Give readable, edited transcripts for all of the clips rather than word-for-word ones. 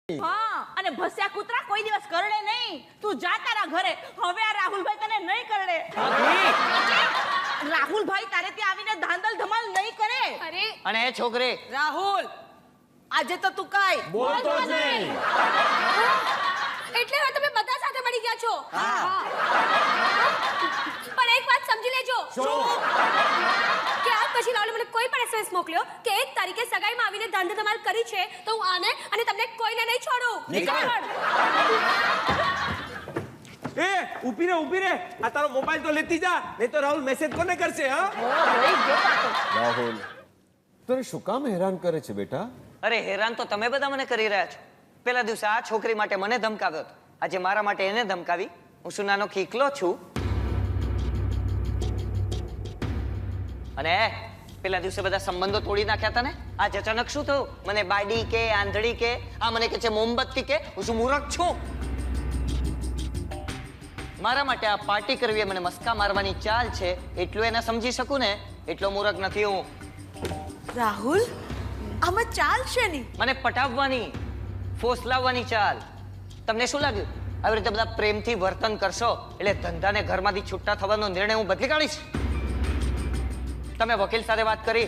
હા, અને ભસ્યા કૂતરા કોઈ દિવસ કરડે નહીં. તું જા તારા ઘરે. હવે આ રાહુલભાઈ તને નહીં કરડે. રાહુલભાઈ તારે ત્યાં આવીને ધાંધલ ધમાલ નહીં કરે. અરે અને એ છોકરી રાહુલ, આજે તો તું કાઈ બોલતો જ નહીં. એટલે હવે તમે બધા સાથે મળી ગયા છો. પણ એક વાત સમજી લેજો કે આજ પછી રાહુલે મને કોઈ પણ SMS મોકલ્યો કે 1 તારીખે સગાઈમાં આવીને ધાંધલ ધમાલ કરી છે તો હું આને અને તમને કોઈને નહીં છોડું. નીકળ. એ ઊભી રે આ તારો મોબાઈલ તો લેતી જા, નહીં તો રાહુલ મેસેજ કોને કરશે? હા રાહુલ તને શું કામ હેરાન કરે છે બેટા? અરે હેરાન તો તમે બધા મને કરી રહ્યા છો. પેલા દિવસે આ છોકરી માટે મને ધમકાવ્યો હતો, આજે મારા માટે એને ધમકાવી. હું શું નાનો ખીકલો છું? અને પેલા દિવસે બધા સંબંધો તોડી નાખ્યા હતા ને, આજ અચાનક શું થયું? મને બાડી કે આંધળી કે આ મને કે છે મોમબત્તી કે હું શું મૂર્ખ છું? મારા માટે આ પાર્ટી કરવી એ મને મસ્કા મારવાની ચાલ છે, એટલું એને સમજી શકું ને એટલો મૂર્ખ નથી હું. રાહુલ, આમાં ચાલ છે ની. મને પટાવવાની, ફોસલાવવાની ચાલ. તમને શું લાગ્યું આવી રીતે બધા પ્રેમથી વર્તન કરશો એટલે ધંધાને ઘરમાંથી છૂટા થવાનો નિર્ણય હું બદલી કાઢીશ? તમે વકીલ સાથે વાત કરી?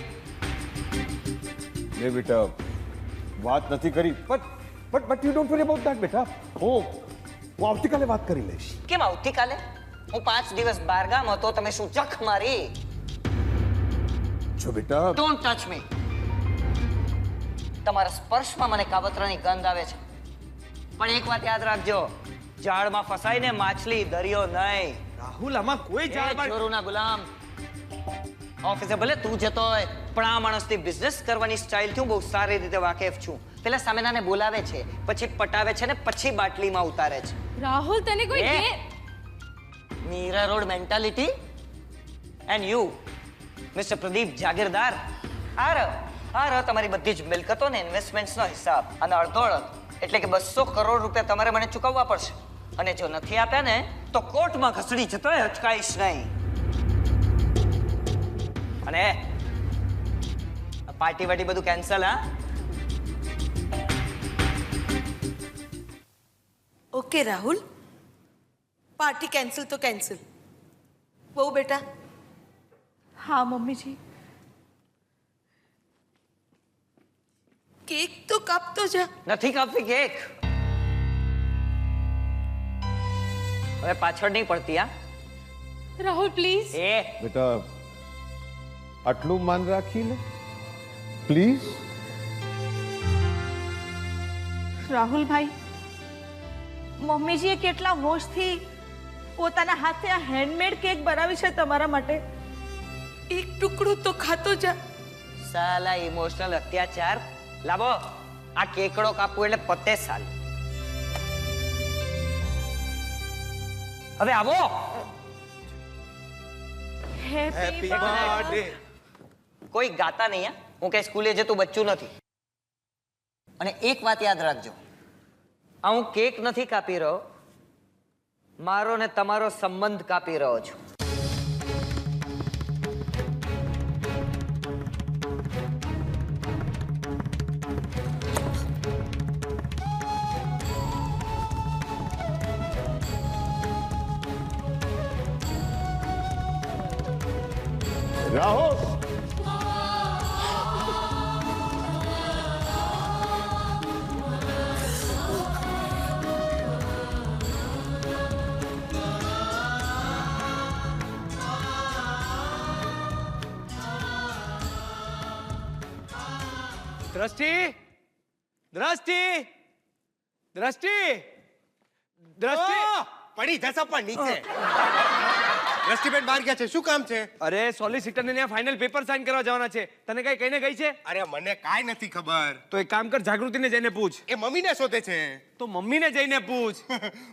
એ બેટા વાત નથી કરી, but you don't worry about that બેટા. હું આવતીકાલે વાત કરી લઈશ. કેમ આવતીકાલે? હું 5 દિવસ બહારગામ હતો, તમે શું ચખ મારી? જો બેટા ડોન્ટ ટચ મી. તમારા સ્પર્શમાં મને કાવતરાની ગંધ આવે છે. પણ એક વાત યાદ રાખજો, જાળમાં ફસાઈને માછલી દરિયો નહીં. રાહુલ આમાં કોઈ એ જાણ ચોરોના ગુલામ. ઓફિસે ભલે તું જતો હોય, પણ આ માણસની બિઝનેસ કરવાની સ્ટાઇલથી હું બહુ સારી રીતે વાકેફ છું. પેલા સામેનાને બોલાવે છે, પછી પટાવે છે ને પછી બાટલીમાં ઉતારે છે. રાહુલ તને કોઈ એ Mira Road mentality. And you mister Pradeep Jagirdar, આ રહ્યો તમારી બધી જ મિલકતો ને ઇન્વેસ્ટમેન્ટ્સનો હિસાબ. અને અડધો એટલે કે 200 કરોડ રૂપિયા તમારે મને ચૂકવવા પડશે. અને જો નથી આપ્યા ને તો કોર્ટમાં ઘસડી જતોય અચકાઈશ નહીં. અને પાર્ટી વાટી બધું કેન્સલ. હા, ઓકે રાહુલ, પાર્ટી કેન્સલ તો કેન્સલ. બહુ બેટા. હા મમ્મીજી. કેક તો કાપતો જા. નથી કાપવી કેક. હવે પાછળ નહીં પડતી. હા રાહુલ પ્લીઝ. એ બેટા આટલું માન રાખી લે પ્લીઝ. રાહુલભાઈ, મમ્મીજીએ કેટલા હોશથી પોતાના હાથે આ હેન્ડમેડ કેક બનાવી છે તમારા માટે. એક ટુકડો તો ખાતો જા. સાલા ઇમોશનલ અત્યાચાર. લાવો આ કેકડો કાપવું એટલે પતે સાલ. હવે આવો. Happy birthday. કોઈ ગાતા નહીં. હા, હું કઈ સ્કૂલે જતું બચ્ચું નથી. અને એક વાત યાદ રાખજો, આ હું કેક નથી કાપી રહ્યો, મારો ને તમારો સંબંધ કાપી રહ્યો છું. રાહુલ દ્રષ્ટિ દ્રષ્ટિ દ્રષ્ટિ દ્રષ્ટિ પડી જશે પણ નીચે. દ્રષ્ટિબેન બહાર ગયા છે, શું કામ છે? અરે સોલિસિટર ને ત્યાં ફાઇનલ પેપર સાઇન કરવા જવાના છે. તને કઈ કહીને ગઈ છે? અરે મને કાઈ નથી ખબર. તો એક કામ કર, જાગૃતિને જઈને પૂછ. એ મમ્મીને શોધે છે. તો મમ્મીને જઈને પૂછ.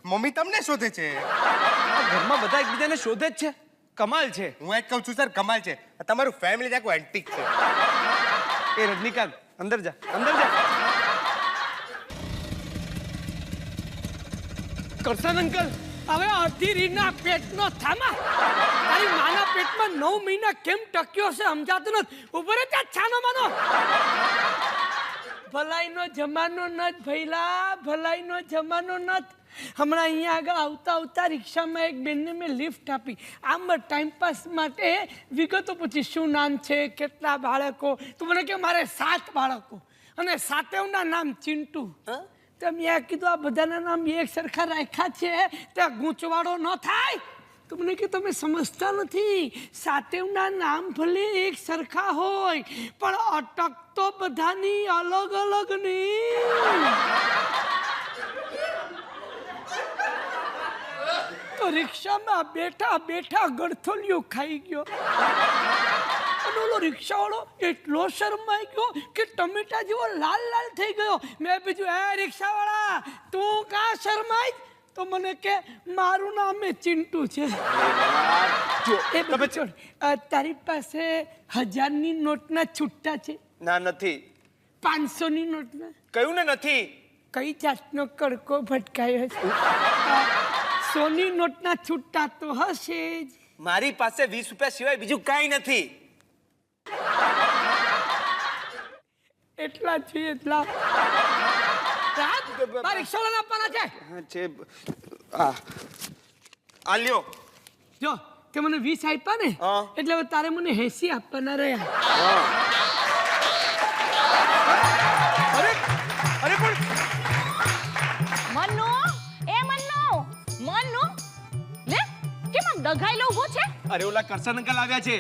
મમ્મી તમને શોધે છે. આ ઘરમાં બધા એકબીજાને શોધે જ છે. કમાલ છે. હું જ કહું છું સર, કમાલ છે. તમારું ફેમિલી આખું એન્ટિક છે. એ રજનીકાંત અંદર જા, અંદર જા. કરશન અંકલ, હવે અડધી રીના પેટનો થામા તારી માના પેટમાં 9 મહિના કેમ ટક્યો છે સમજાતું નથી. ઉભો રે ત્યાં છાનો માનો. ભલે ભલાઈનો જમાનો નથ ભઈલા, ભલાઈનો જમાનો નથ. હમણાં અહીંયા આગળ આવતા આવતા રિક્ષામાં એક બેનને મેં લિફ્ટ આપી. આમ ટાઈમપાસ માટે વિગતો પૂછી, શું નામ છે, કેટલા બાળકો. તો મને કે મારે 7 બાળકો અને 7ના નામ ચિંટુ. તો મેં કીધું આ બધાના નામ એક સરખા રાખ્યા છે ત્યાં ગૂંચવાડો ન થાય. તો મને કે તમે સમજતા નથી, 7ના નામ ભલે એક સરખા હોય પણ અટક તો બધાની અલગ અલગ નહીં. તો રિક્ષામાં બેઠા બેઠા ગળથોલિયો ખાઈ ગયો. અને ઓલો રિક્ષાવાળો એટલો શરમાઈ ગયો કે ટમેટા જેવો લાલ લાલ થઈ ગયો. મેં બીજું, એ રિક્ષાવાળા તું કા શરમાઈ? તો મને કે મારું નામ ચિંટુ છે. એ બધું છોડ, તારી પાસે 1000ની નોટના છૂટા છે? ના નથી. 500ની નોટના? કયું ને નથી. કઈ જાતનો કડકો ભટકાયો છે? 100ની નોટના છૂટા તો હશે જ. મારી પાસે 20 રૂપિયા સિવાય બીજું કાંઈ નથી. એટલા છે એટલા. રિક્ષાવાળાને આપવાના છે. છે આ લ્યો. જો તે મને 20 આપ્યા ને, હા. એટલે હવે તારે મને 80 આપવાના રહ્યા. અરે અરે પણ મન્નુ, એ મન્નુ, મન્નુ લે કેમ આમ ડઘાઈ લો ઉભો છે? અરે ઓલા કરસન અંકલ આવ્યા છે.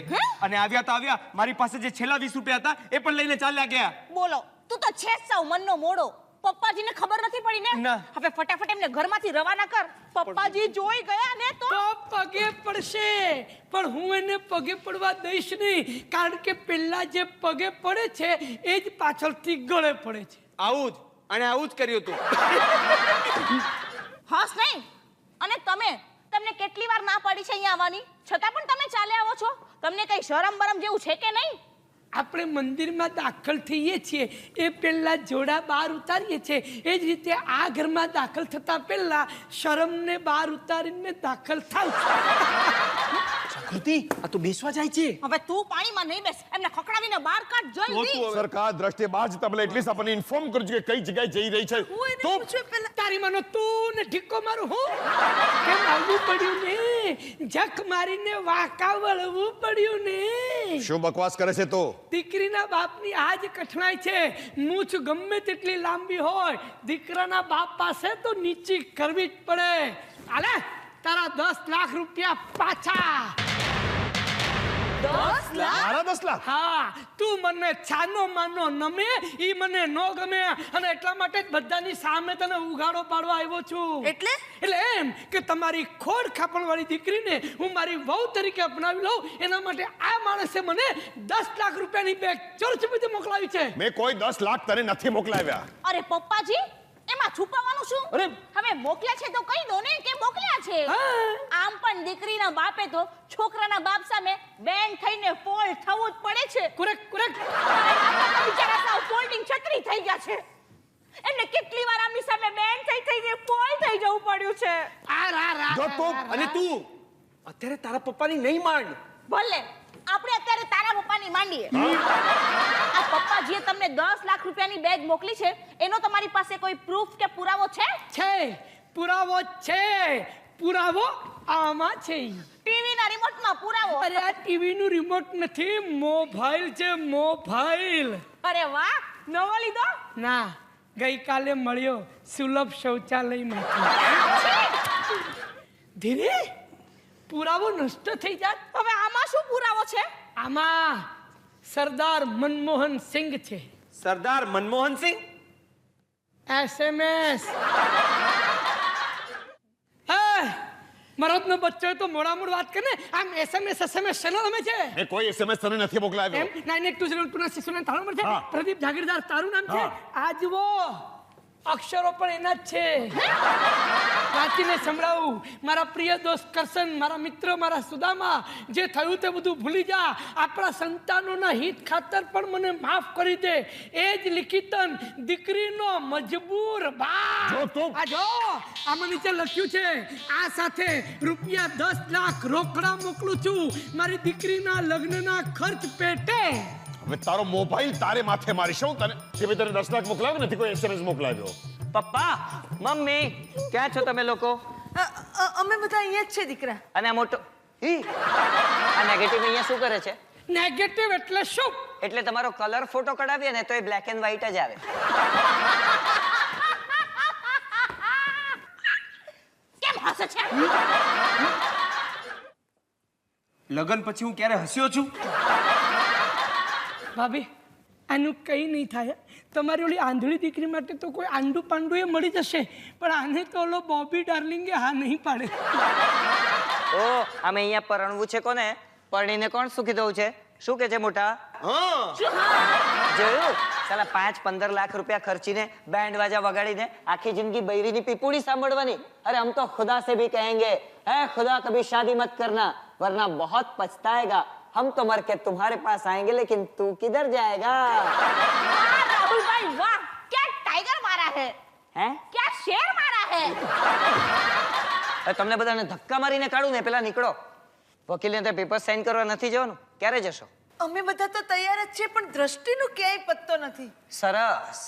અને આવ્યા તો આવ્યા, મારી પાસે જે છેલ્લા 20 રૂપિયા હતા એ પણ લઈને ચાલ્યા ગયા. બોલો, તું તો છે સાવ મન્નો મોડો. પપ્પાજીને ખબર નથી પડી ને? ના. હવે ફટાફટ એમને ઘરમાંથી રવાના કર. પપ્પાજી જોઈ ગયા ને તો પગે પડશે, પણ હું એને પગે પડવા દઈશ નહીં, કારણ કે પેલા જે પગે પડે છે એ જ પાછળથી ગળે પડે છે. આવું જ, અને આવું જ કર્યું તું. હસ નહીં. અને તમને કેટલી વાર ના પડી છે અહીંયા આવવાની, છતાં પણ તમે ચાલે આવો છો. તમને કઈ શરમ બરમ જેવું છે કે નહીં? આપણે મંદિરમાં દાખલ થઈએ છીએ એ પહેલા જોડા બહાર ઉતારીએ છીએ, એ જ રીતે આ ઘરમાં દાખલ થતા પહેલા શરમને બહાર ઉતારીને દાખલ થાવ. જાગૃતિ, આ તો બેસવા જાય છે. હવે તું પાણીમાં નહીં બેસ, એમને ખકડાવીને બહાર કાઢ જલ્દી. સરકાર દ્રષ્ટિએ બહાર જતા પહેલા એટલીસ્ટ આપણને ઇન્ફોર્મ કરજો કે કઈ જગ્યાએ જઈ રહી છે. તો તારી માનો તું ને ઠીકો મારું હું કેમ આવવું પડ્યું ને? જખ મારીને વાંકા વળવું પડ્યું ને? શું બકવાસ કરે છે તો? દીકરીના બાપની આ જ કઠણાઈ છે. મૂછ ગમે તેટલી લાંબી હોય, દીકરાના બાપ પાસે તો નીચી કરવી જ પડે. આલે તારા 10 લાખ રૂપિયા પાછા. 10 લાખ? મારા 10 લાખ? હા, તું મને છાનો માનો નમે, ઈ મને નો ગમે, અને એટલા માટે જ બધાની સામે તને ઉઘાડો પાડવા આવ્યો છું. એટલે એમ કે તમારી ખોડ ખાપણવાળી દીકરીને હું મારી વહુ તરીકે અપનાવી લઉં, એના માટે આ માણસે મને 10 લાખ રૂપિયાની બેગ ચર્ચપીથી મોકલાવી છે. મેં કોઈ 10 લાખ તને નથી મોકલાવ્યા. અરે પપ્પાજી, એમાં છુપાવવાનું શું? અરે હવે મોકલ્યા છે તો કહી દો ને કે મોકલ્યા છે. હા. આમ પણ દીકરીના બાપે તો છોકરાના બાપ સામે બેન થઈને ફોલ્ડ થવું જ પડે છે. Correct correct. બિચારા સાવ ફોલ્ડિંગ છત્રી થઈ ગયા છે. એમને કેટલી વાર આમની સામે બેન થઈને ફોલ્ડ થઈ જવું પડ્યું છે. જો તું અને તું અત્યારે તારા પપ્પાની નહીં માંડ. ભલે આપણે અત્યારે તારા પપ્પાની માંડીએ. આ પપ્પાજીએ તમને 10 લાખ રૂપિયાની બેગ મોકલી છે, એનો તમારી પાસે કોઈ પ્રૂફ કે પુરાવો છે? છે, પુરાવો છે. પુરાવો આમાં છે. ટીવીના રિમોટમાં પુરાવો? અરે આ ટીવી નું રિમોટ નથી, મોબાઈલ છે, મોબાઈલ. અરે વાહ, નવો લીધો? ના, ગઈકાલે મળ્યો સુલભ શૌચાલયમાંથી. ધીરે પુરાવો નષ્ટ થઈ જાય. હવે આમાં શું પુરાવો છે? આમાં સરદાર મનમોહન સિંહ છે. સરદાર મનમોહન સિંહ? SMS. મરદનો બચ્ચો તો મોડા મોડ વાત કરે. આમ SMS શેનો રમે છે? મેં કોઈ SMS તને નથી મોકલાવ્યો. એમ 982026 નંબર છે. હા. પ્રદીપ જાગીરદાર તારું નામ છે? હા. આ જુઓ, અક્ષરો પણ એના જ છે. વાંચીને સંભળાવું. મારા પ્રિય દોસ્ત કરશન, મારા મિત્ર, મારા સુદામા, જે થયું તે બધું ભૂલી જા. આપણા સંતાનોના હિત ખાતર પણ મને માફ કરી દે. એ જ લિખિતન દીકરીનો મજબૂર બાપ. જો તું. આ જો, આમાં નીચે લખ્યું છે, આ સાથે રૂપિયા 10 લાખ રોકડા મોકલું છું મારી દીકરીના લગ્નના ખર્ચ પેટે. હવે તારો મોબાઈલ તારે માથે મારીશ હું તને કે ભાઈ તને 10 લાખ મોકલાવ્યો નથી કોઈ SMS મોકલાવ્યો. પપ્પા મમ્મી ક્યાં છો તમે લોકો? અમે બધા અહીંયા જ છે દીકરા. અને આ મોટો આ નેગેટિવ અહીંયા શું કરે છે? નેગેટિવ એટલે શું? એટલે તમારો કલર ફોટો કઢાવીએ ને તો એ બ્લેક એન્ડ વ્હાઈટ જ આવે. કેમ હસે છે? લગન પછી હું ક્યારે હસ્યો છું? ભાભી આનું કંઈ નહીં થાય. તમારી ઓલી આંધળી દીકરી માટે તો કોઈ આંડું પાંડું એ મળી જશે, પણ આને તો ઓલો બોબી ડાર્લિંગે હા નહીં પાડે. ઓ અમે અહીંયા પરણવું છે કોને? પરણીને કોણ સુખી થવું છે? શું કે છે મોટા? જોયું સાલા 5-15 લાખ રૂપિયા ખર્ચીને બેન્ડ વાજા વગાડીને આખી જિંદગી બૈરીની પીપુડી સાંભળવાની. અરે हम तो खुदा से भी कहेंगे है खुदा कभी शादी मत करना वरना बहुत पछताएगा. हम तो मर के तुम्हारे पास आएंगे लेकिन तू किधर जाएगा? राहुल भाई वाह, क्या टाइगर मारा है, हैं? क्या शेर मारा है. તમને બધાને ધક્કા મારીને કાઢું ને પેલા નીકળો. વકીલને તે પેપર સાઈન કરવા નથી જવાનું. ક્યારે જશો? અમે બધા તો તૈયાર જ છે, પણ દ્રષ્ટિનો ક્યાંય પત્તો નથી. સરસ.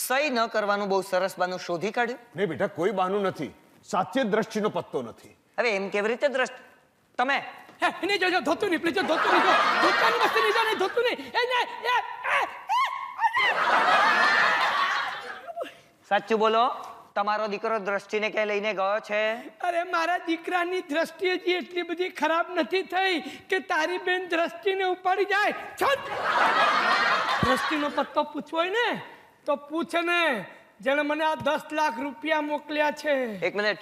સહી ન કરવાનું બહુ સરસ બાનું શોધી કાઢ્યું. નહીં બેટા કોઈ બહાનું નથી. સાચે દ્રષ્ટિનો પત્તો નથી. હવે એમ કેવી રીતે દ્રષ્ટિ? તમે હે નહીં જો ધોતું નહીં પ્લીઝ ધોતું નહીં જો ધોતાની વસ્તુ નહીં જો નહીં ધોતું નહીં એ ને સાચું બોલો, તમારો દીકરો દ્રષ્ટિને ક્યાં લઈને ગયો છે? અરે મારા દીકરાની દ્રષ્ટિ હજી એટલી બધી ખરાબ નથી થઈ કે તારી બેન દ્રષ્ટિને ઉપાડી જાય. છોડ દ્રષ્ટિનો પત્તો પૂછવો હોય ને તો પૂછ ને જેણે મને આ 10 લાખ રૂપિયા મોકલ્યા છે. એક મિનિટ,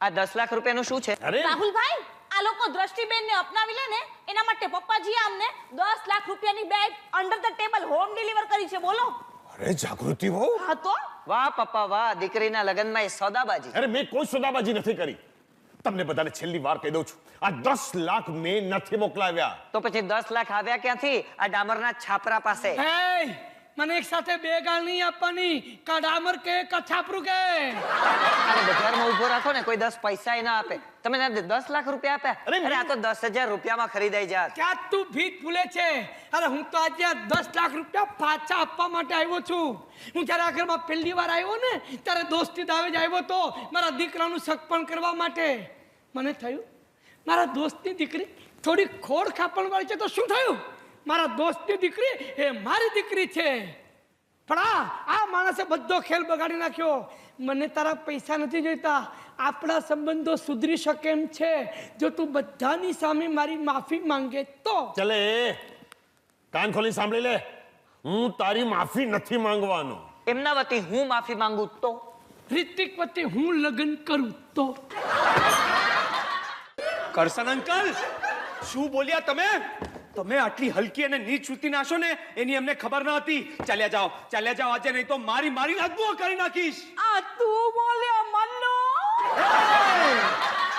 આ 10 લાખ રૂપિયાનું શું છે? અરે રાહુલ ભાઈ આ લોકો દ્રષ્ટિબેનને અપનાવી લે ને એના માટે પપ્પાજીએ અમને 10 લાખ રૂપિયાની bag under the table home deliver કરી છે. બોલો. અરે જાગૃતિ વહુ, હા તો વાહ પપ્પા વાહ, દીકરીના લગ્નમાં એ સોદાબાજી. અરે મેં કોઈ સોદાબાજી નથી કરી. તમને બધાને છેલ્લી વાર કહી દઉં છું, આ 10 લાખ મેં નથી મોકલાવ્યા. તો પછી 10 લાખ આવ્યા ક્યાંથી? આ ડામરના છાપરા પાસે. હે મને એક સાથે બે ગાળ નહીં આપવાની. કા ડામર કે કા છાપરું કે. અને બજારમાં ઊભો રાખો ને કોઈ 10 પૈસા ય ના આપે. તમે 10 લાખ રૂપિયા આપ્યા? અરે અરે આ તો 10,000 રૂપિયામાં ખરીદાઈ જાત. ક્યાં તું ભીત ભૂલે છે? અરે હું તો આજે 10 લાખ રૂપિયા પાછા આપવા માટે આવ્યો છું. હું જ્યારે આ ઘરમાં પહેલી વાર આવ્યો ને ત્યારે દોસ્તી દાવે જ આવ્યો તો મારા દીકરાનું સગપણ કરવા માટે. મને થયું મારા દોસ્તની દીકરી થોડી ખોડ ખાપણ વાળી છે તો શું થયું? મારા દોસ્તની દીકરી એ મારી દીકરી છે. પણ આ માણસે બધો ખેલ બગાડી નાખ્યો. મને તારા પૈસા નથી જોઈતા. આપણા સંબંધો સુધરી શકે એમ છે જો તું બધાની સામે મારી માફી માંગે તો. ચલે કાન ખોલી સાંભળી લે, હું તારી માફી નથી માંગવાનો. એમના વતી હું માફી માંગુ તો? રિતિક વતી હું લગ્ન કરું તો? કરશન અંકલ શું બોલ્યા તમે? તમે આટલી હલકી અને નીચ શ્રુતિ નાશો ને એની અમને ખબર ન હતી. ચાલ્યા જાઓ આજે, નહીં તો મારી અદબુઓ કરી નાખીશ. આ તું બોલ્યો મન્નુ?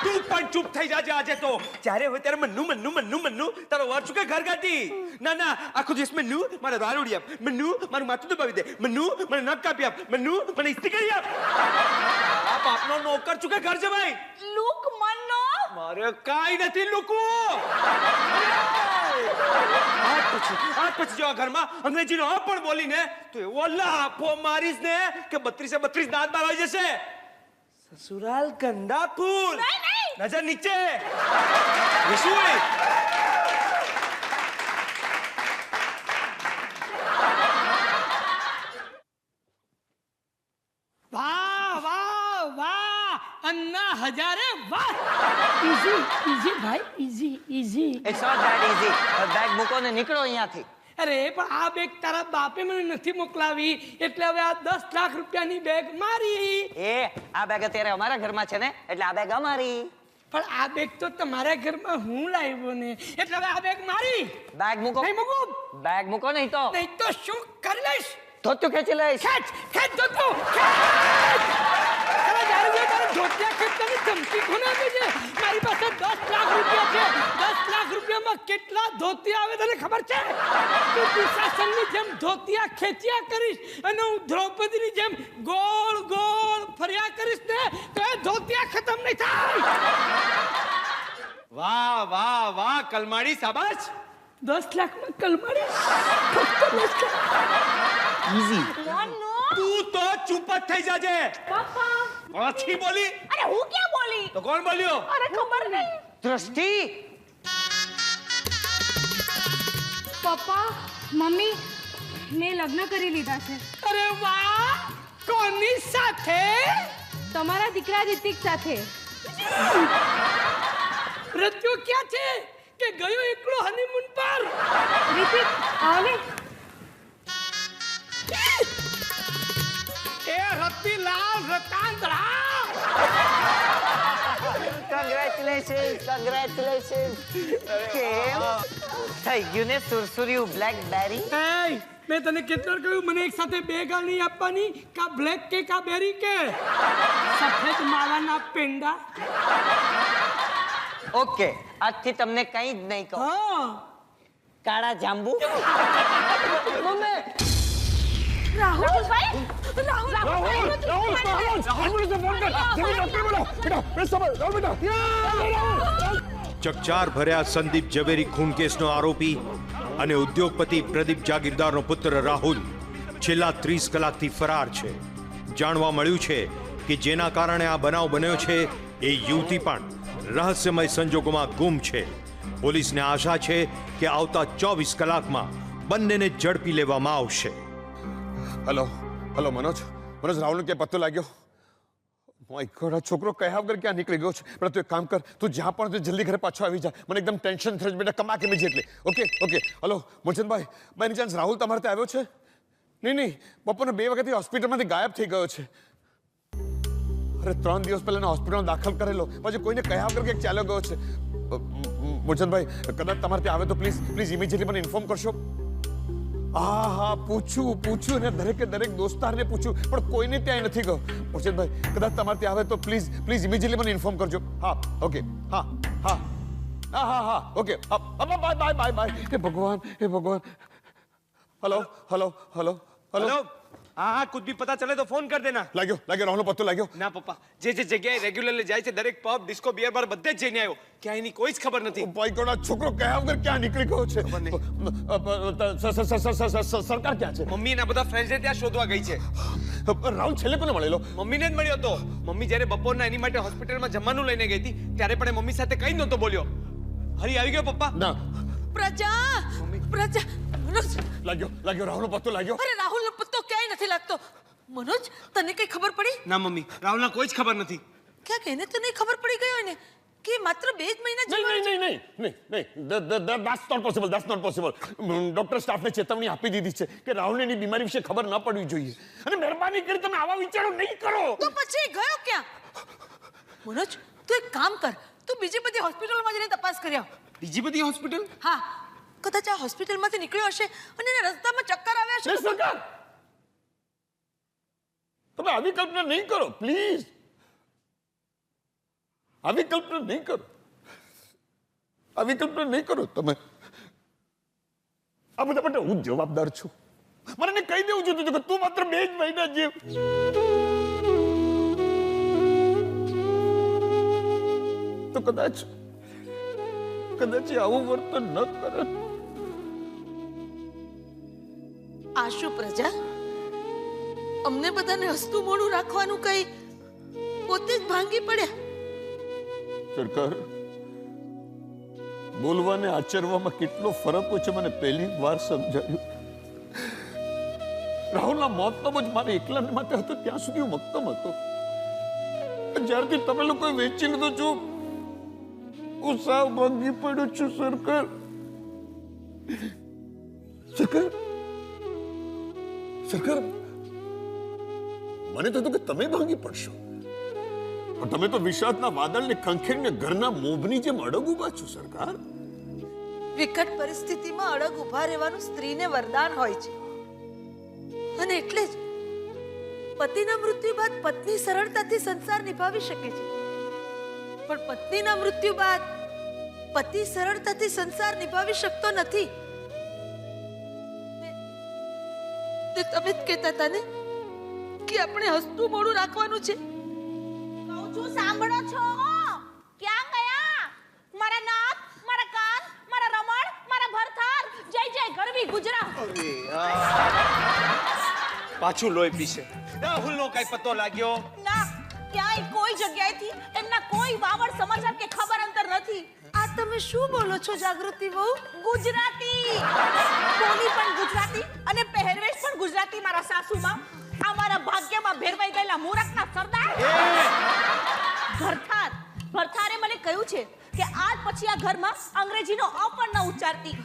તું પણ ચૂપ થઈ જાજે આજે તો. જ્યારે હોય ત્યારે મન્નુ તારો વાર ચૂકે ઘર ગાતી. ના આખો દિવસ મન્નુ મારે દારૂડી આપ, મન્નુ મારું માથું દબાવી દે, મન્નુ મને નખ કાપી આપ, મન્નુ મને ઇસ્ત્રી કરી આપ. આ બાપનો નોકર ચૂકે ઘર જવાય. લુક મન્નુ. મારે કાઈ નથી લુકવું. આજ પછી જો આ ઘરમાં અંગ્રેજીનો અ પણ બોલીને તો એવો લાફો મારીશ ને કે 32 દાંત બહાર આવી જશે. સસુરાલ ગંદા ફૂલ. નજર નીચે. વિશુઈ વાહ વાહ વાહ अन्ना हजारे वाह. ઇઝી ભાઈ easy. It's not that easy. Bag મૂકો ને નીકળો અહીંયાથી. અરે પણ આ બેગ તારા બાપે મને નથી મોકલાવી એટલે હવે આ 10 લાખ રૂપિયાની બેગ મારી. આ બેગ અત્યારે અમારા ઘરમાં છે ને એટલે આ બેગ અમારી. પણ આ બેગ તો તમારા ઘરમાં હું લાવ્યો ને એટલે હવે આ બેગ મારી. બેગ મૂકો. નહીં મૂકું. બેગ મૂકો નહીં તો શું કરી લઈશ? ધોતું ખેંચી લઈશ. ખેંચ ધોતું ખેંચ. અરે જાણે તારે ધોતિયા ખેંચવાની ધમકી કોને આપી છે? મારી પાસે 10 લાખ રૂપિયા છે. 10 લાખ રૂપિયામાં કેટલા ધોતિયા આવે તને ખબર છે? તું દુશાસનની જેમ ધોતિયા ખેંચ્યા કરીશ અને હું દ્રૌપદીની જેમ ગોળ ગોળ ફર્યા કરીશ ને તો એ ધોતિયા ખતમ નહીં થાય. વાહ કલમાડી શાબાશ. 10 લાખમાં કલમાડીશ. ફક્ત 10 લાખ. ઈઝી. નો તું તો ચૂપ જ થઈ જાજે. પપ્પા પાછી બોલી અરે હું ક્યાં બોલી તો કોણ બોલ્યો? અરે ખબર નહીં દ્રષ્ટિ પપ્પા મમ્મી મેં લગ્ન કરી લીધા છે અરે વાહ, કોની સાથે? તમારા દીકરા રિતિક સાથે રત્યો ક્યાં છે કે ગયો એકલો હનીમૂન પર? રિતિક આવે એ રતિલાલ રતાંતરા, કોંગ્રેચ્યુલેશન કેમ થઈ ગયું ને સુરસુર્યું બ્લેકબેરી? એય, મેં તને કેટલી વાર કહ્યું મને એક સાથે બે ગાલ નહીં આપવાની? કા બ્લેક કે કા બેરી કે સફેદ માવાના પેંડા? ઓકે, આજથી તમને કંઈ જ નહીં કહું. હા, કાળા જાંબુ. રાહુલભાઈ રાહુલ ચકચાર ભર્યા સંદીપ ઝવેરી ખૂન કેસનો આરોપી અને ઉદ્યોગપતિ પ્રદીપ જાગીરદારનો પુત્ર રાહુલ છેલ્લા 30 કલાકથી ફરાર છે. જાણવા મળ્યું છે કે જેના કારણે આ બનાવ બન્યો છે એ યુવતી પણ રહસ્યમય સંજોગોમાં ગુમ છે. પોલીસને આશા છે કે આવતા 24 કલાકમાં બંનેને ઝડપી લેવામાં આવશે. હેલો હેલો મનોજ રાહુલનો ક્યાં પત્તો લાગ્યો? માય ગોડ, આ છોકરો કયા વગર ક્યાં નીકળી ગયો છે? પણ તું એક કામ કર, તું જ્યાં પણ તું જલ્દી ઘરે પાછો આવી જા. મને એકદમ ટેન્શન થયું છે બેટા, કમાક ઇમિડિયેટલી. ઓકે. હેલો મૂળચંદભાઈ, બાય ચાન્સ રાહુલ તમારે ત્યાં આવ્યો છે? નહીં, બપોરના 2 વાગ્યાથી હોસ્પિટલમાંથી ગાયબ થઈ ગયો છે. અરે 3 દિવસ પહેલા હોસ્પિટલમાં દાખલ કરેલો, પછી કોઈને કયા વગર ક્યાંક ચાલ્યો ગયો છે. મૂળચંદભાઈ, કદાચ તમારે ત્યાં આવે તો પ્લીઝ ઇમિડિયેટલી મને ઇન્ફોર્મ કરશો. હા, પૂછ્યું અને દરેક દોસ્તારને પૂછ્યું, પણ કોઈને ત્યાં નથી ગયો. મૂળચંદભાઈ, કદાચ તમારે ત્યાં આવે તો પ્લીઝ ઇમિડિયેટલી મને ઇન્ફોર્મ કરજો. હા, ઓકે. હા, ઓકે. બાય. હે ભગવાન. હેલો. हाँ, कुछ भी पता चले तो फोन कर देना. લાગ્યો રાહુલનો પત્તો લાગ્યો? ના પપ્પા, જે જગ્યાએ રેગ્યુલરલી જાય છે દરેક પબ, ડિસ્કો, બિયર બાર બધે જ જઈને આવ્યો. ક્યાંય એની કોઈ જ ખબર નથી. ભાઈ ગોડા, છોકરો કયા વગર ક્યાં નીકળી ગયો છે? સરકાર ક્યાં છે? મમ્મી એના બધા ફ્રેન્ડ્સને ત્યાં શોધવા ગઈ છે. રાહુલ છેલ્લે કોને મળેલો? મમ્મીને જ મળ્યો હતો. મમ્મી જ્યારે બપોરના એની માટે હોસ્પિટલમાં જમવાનું લઈને ગઈ હતી ત્યારે પણ એ મમ્મી સાથે કંઈ નહોતો બોલ્યો. હરી આવી ગયો પપ્પા? ના. પ્રજા મનોજ, લાગ્યો રાહુલનો પત્તો લાગ્યો? અરે રાહુલનો પત્તો ક્યાંય નથી લાગતો. મનોજ, તને કઈ ખબર પડી? ના મમ્મી, રાહુલના કોઈ જ ખબર નથી. ક્યાંક એને તો નહીં ખબર પડી ગઈ હોય ને કે માત્ર 2 જ મહિના નહીં. That's not possible. ડોક્ટર સ્ટાફને ચેતવણી આપી દીધી છે કે રાહુલને એની બીમારી વિશે ખબર ન પડવી જોઈએ. અને મહેરબાની કરી તમે આવા વિચારો નહીં કરો. તો પછી ગયો ક્યાં? મનોજ, તું એક કામ કર, તું બીજી બધી હોસ્પિટલમાં જઈને તપાસ કરી આવ. બીજી બધી હોસ્પિટલ? હા, કદાચ આ હોસ્પિટલમાંથી નીકળ્યો હશે અને એને રસ્તામાં ચક્કર આવ્યા હશે. સરકાર, તમે આવી કલ્પના નહીં કરો પ્લીઝ. આવી કલ્પના નહીં કરો તમે. આ બધા માટે હું જવાબદાર છું. મને એને કહી દેવું જોતું કે તું માત્ર 2 જ મહિના જીવ. તો કદાચ આવું વર્તન ન કરે. આશુ પ્રજા, અમને બધાને હસતું મોઢું રાખવાનું કઈ પોતે જ ભાંગી પડ્યા. સરકાર, બોલવાને આચરવામાં કેટલો ફરક હોય છે મને પહેલી વાર સમજાયું. રાહુલના મોતનો બોજ મારે એકલાને માટે હતો ત્યાં સુધી હું મક્કમ હતો. જ્યારથી તમે લોકોએ વેચી લીધો છો હું સાવ ભાંગી પડ્યો છું. સરકાર, મને તો હતું કે તમે ભાંગી પડશો, પણ તમે તો વિષાદના વાદળને ખંખેરીને ઘરના મોભની જેમ અડગ ઉભા છો. સરકાર, વિકટ પરિસ્થિતિમાં અડગ ઊભા રહેવાનું સ્ત્રીને વરદાન હોય છે અને એટલે જ પતિના મૃત્યુ બાદ પત્ની સરળતાથી સંસાર નિભાવી શકે છે, પણ પત્નીના મૃત્યુ બાદ પતિ સરળતાથી સંસાર નિભાવી શકતો નથી. તે તમે જ કહેતા હતા ને કે આપણે હસતું મોઢું રાખવાનું છે. કહું છું, સાંભળો છો? ક્યાં ગયા મારા નાક, મારા કાન, મારા રમણ, મારા ભરથા? પાછું લોહી પીશે. રાહુલનો કઈ પત્તો લાગ્યો? ના, ક્યાંય કોઈ જગ્યાએથી એમના કોઈ વાવડ સમાચાર કે ખબર અંતર નથી. આ તમે શું બોલો છો જાગૃતિ બહુ? ગુજરાતી બોલી પણ ગુજરાતી અને પહેરવેશ પણ ગુજરાતી. મારા સાસુમાં આ મારા ભાગ્યમાં ભેરવાઈ ગયેલા મૂરખના સરદાર ભરથારે મને કહ્યું છે કે આજ પછી આ ઘરમાં અંગ્રેજીનો અ પણ ન ઉચ્ચારતી.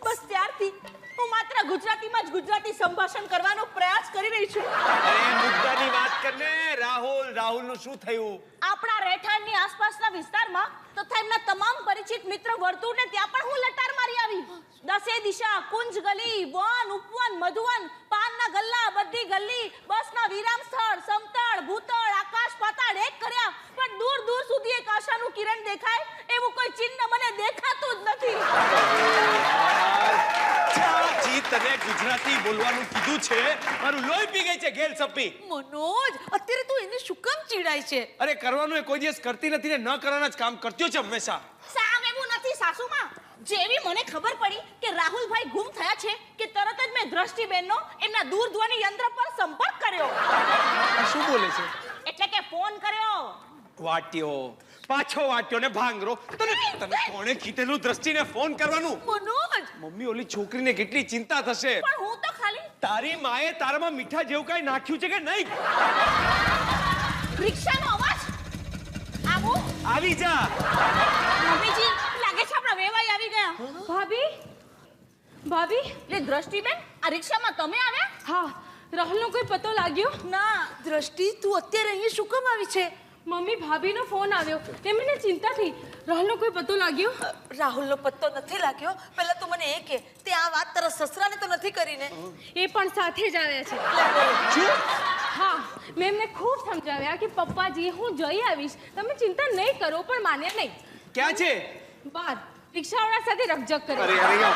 બસ ત્યારથી હું માત્ર ગુજરાતીમાં જ ગુજરાતી સંભાષણ કરવાનો પ્રયાસ કરી રહી છું. અરે મુદ્દાની વાત કરને. રાહુલનું શું થયું? આપણા રહેઠાણની આસપાસના વિસ્તારમાં તથા એમના તમામ પરિચિત મિત્ર વર્તુળને ત્યાં પણ હું લટાર મારી આવી. દસે દિશા, કુંજ ગલી, વન, ઉપવન, મધુવન, પાનના ગલ્લા, બધી ગલ્લી, બસના વિરામ સ્થળ, સમતળ, ભૂતળ, આકાશ પાતાળ એક કર્યા, પણ દૂર દૂર સુધી એક આશાનું કિરણ દેખાય એવું કોઈ ચિહ્ન મને દેખાતું જ નથી. જી, તને ગુજરાતી બોલવાનું કીધું છે, મારું લોહી પી ગઈ છે ગેલ સપ્પી. મનોજ, અત્યારે તું એને શું કામ ચીડાય છે? અરે કરવાનું એ કોઈ દિવસ કરતી નથી ને ન કરવાના જ કામ કરતી હોય છે હંમેશા. સાવ એવું નથી સાસુમાં. જેવી મને ખબર પડી કે રાહુલભાઈ ગુમ થયા છે કે તરત જ મેં દ્રષ્ટિબેનનો એમના દૂરધ્વનિ યંત્ર પર સંપર્ક કર્યો. આ શું બોલે છે? એટલે કે ફોન કર્યો. વાટ્યો, પાછો વાટ્યો ને ભાંગરો. તને કોણે કીધેલું દ્રષ્ટિને ફોન કરવાનું? મનોજ, મમ્મી ઓલી છોકરીને કેટલી ચિંતા થશે. પણ હું તો ખાલી તારી માએ તારામાં મીઠા જેવું કઈ નાખ્યું છે કે નહીં? રિક્ષાનો અવાજ. આવું આવી જા. મમ્મીજી, લાગે છે આપણા વેવાઈ આવી ગયા. ભાભી લે દ્રષ્ટિબેન, આ રિક્ષામાં તમે આવ્યા? હા, રાહુલનો કોઈ પતો લાગ્યો? ના. દ્રષ્ટિ, તું અત્યારે અહીં શું કામ આવી છે? મમ્મી, ભાભીનો ફોન આવ્યો તે મને ચિંતા થઈ. રાહુલનો કોઈ પતો લાગ્યો? રાહુલનો પત્તો નથી લાગ્યો. પહેલા તું મને એ કે તે આ વાત તારા સસરાને તો નથી કરીને? એ પણ સાથે જ આવ્યા છે. હા, મેં એમને ખૂબ સમજાવ્યા કે પપ્પાજી હું જઈ આવીશ, તમે ચિંતા નહીં કરો, પણ માન્યા નહીં. ક્યાં છે? બાર રિક્ષાવાળા સાથે રકઝક કરે. અરે અરે યો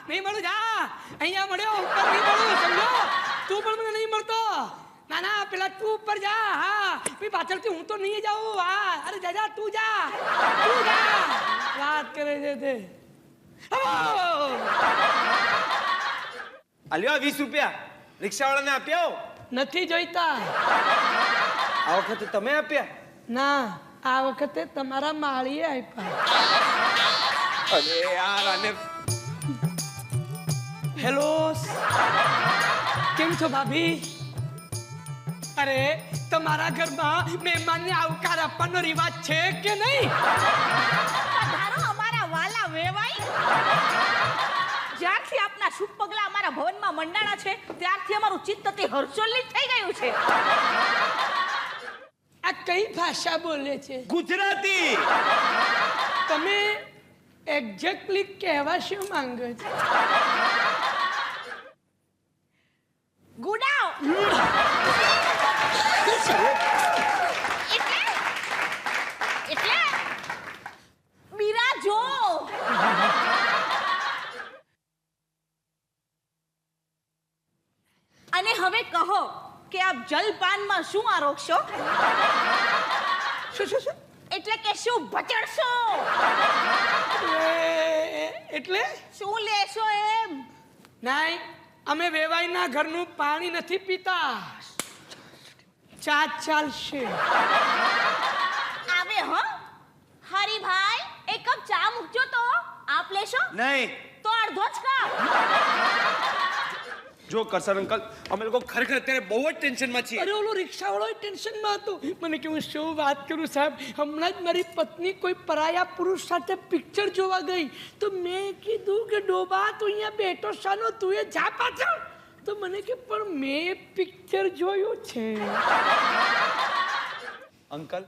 નહીં મળું, જા અહીંયા મળ્યો, ઉપર નહીં મળું, સમજો? તું પણ મને નહીં મળતો. ના ના, પેલા તું ઉપર જા. હા, પછી પાછળથી હું તો નહીં જાઉં. હા, અરે જા, તું જા. વાત કરે છે તે. આલ્યો 20 રૂપિયા રિક્ષાવાળાને આપ્યા. નથી જોઈતા. આ વખતે તમે આપ્યા? ના, આ વખતે તમારા માળીએ આપ્યા. અરે યાર, આને હેલો, કેમ છો ભાભી? અરે, તમારા ઘરમાં મહેમાનને આવકાર આપવાનો રિવાજ છે કે નહીં? પધારો અમારા વાલા વેવાઈ. જ્યારથી આપના શુભ પગલા અમારા ભવનમાં મંડાણા છે ત્યારથી અમારું ચિત્ત તે હર્ષોલ્લિત થઈ ગયું છે. આ કઈ ભાષા બોલે છે? ગુજરાતી. તમે એક્ઝેક્ટલી કહેવા શું માંગો છો? ગુડાવ. એટલે બિરાજો. અને હવે કહો કે આપ જલપાનમાં શું આરોગશો? શું? એટલે કે શું ભચડશો? એટલે શું લેશો એમ? નહીં, અમે વેવાઈના ઘરનું પાણી નથી પીતા. ચા ચાલશે. આવે હો હરીભાઈ, એક કપ ચા મૂકજો તો. આપ લેશો? નહીં. તો અડધો જ કપ. જો કરસન અંકલ, અમે લોકો ખરેખર અત્યારે બહુ જ ટેન્શનમાં છીએ. અરે ઓલો રિક્ષાવાળો ટેન્શનમાં હતો. મને કે હું શું વાત કરું સાહેબ, હમણાં જ મારી પત્ની કોઈ પરાયા પુરુષ સાથે પિક્ચર જોવા ગઈ, તો મેં કીધું કે ડોબા તું અહીંયા બેઠો શાનો, તું એ જા પાછળ. તો મને કે પણ મેં પિક્ચર જોયું છે. અંકલ,